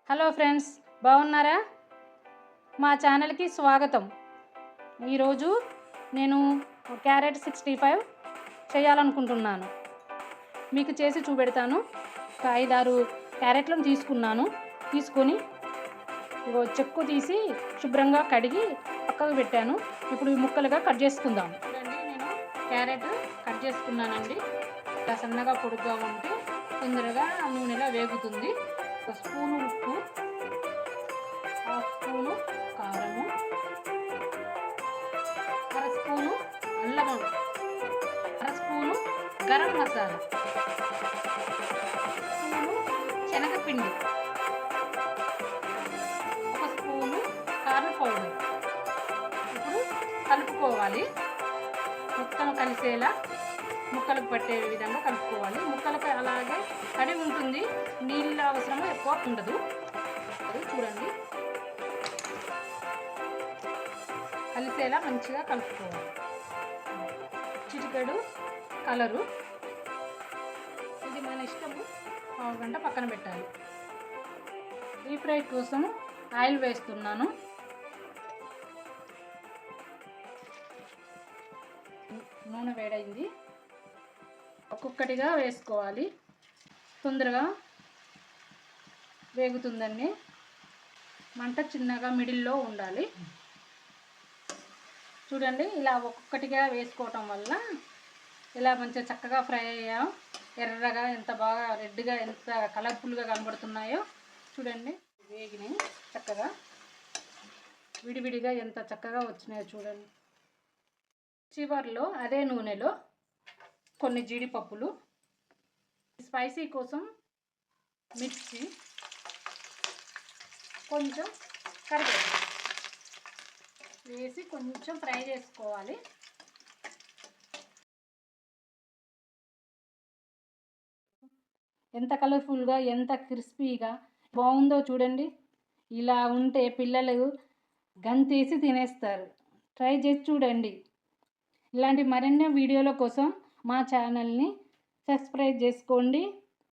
Hello friends, బాగున్నారా? మా ఛానల్కి స్వాగతం. ఈరోజు నేను క్యారెట్ 65 చేయాలనుకుంటున్నాను. మీకు చేసి చూపెడతాను. ఒక 5-6 క్యారెట్లను తీసుకొని చెక్కు తీసి శుభ్రంగా కడిగి పక్కకు పెట్టాను. ఇప్పుడు ముక్కలుగా కట్ చేసుకుందాం. చూడండి, నేను క్యారెట్ కట్ చేసుకున్నానండి. ఇలా సన్నగా పొడుగ్గా ఉంటే తొందరగా నూనెలో వేగుతుంది. ఒక స్పూను ఉప్పు, హాఫ్ స్పూను కారము, అర స్పూను అల్లము, అర స్పూను గరం మసాలా, స్పూను శనగపిండి, ఒక స్పూను కార్న్ పౌడర్. ఇప్పుడు కలుపుకోవాలి. మొత్తం కలిసేలా ముక్కలకు పట్టే విధంగా కలుపుకోవాలి. ముక్కలకు అలాగే తడి ఉంటుంది, నీళ్ళ అవసరం ఎక్కువ ఉండదు. చూడండి, కలిసేలా మంచిగా కలుపుకోవాలి. చిటికెడు కలరు, ఇది మన ఇష్టము. పావు గంట పక్కన పెట్టాలి. డీప్ ఫ్రై కోసం ఆయిల్ వేస్తున్నాను. నూనె వేడైంది. ఒక్కొక్కటిగా వేసుకోవాలి. తొందరగా వేగుతుందండి. మంట చిన్నగా మిడిల్లో ఉండాలి. చూడండి, ఇలా ఒక్కొక్కటిగా వేసుకోవటం వల్ల ఇలా మంచిగా చక్కగా ఫ్రై అయ్యా, ఎర్రగా ఎంత బాగా రెడ్గా ఎంత కలర్ఫుల్గా కనబడుతున్నాయో చూడండి. వేగినాయి చక్కగా, విడివిడిగా ఎంత చక్కగా వచ్చినాయో చూడండి. చివర్లో అదే నూనెలో కొన్ని జీడిపప్పులు, స్పైసీ కోసం మిర్చి, కొంచెం కరివేపాకు వేసి కొంచెం ఫ్రై చేసుకోవాలి. ఎంత కలర్ఫుల్గా ఎంత క్రిస్పీగా బాగుందో చూడండి. ఇలా ఉంటే పిల్లలు గంతేసి తినేస్తారు. ట్రై చేసి చూడండి. ఇలాంటి మరిన్ని వీడియోల కోసం మా ఛానల్ని సబ్స్క్రైబ్ చేసుకోండి.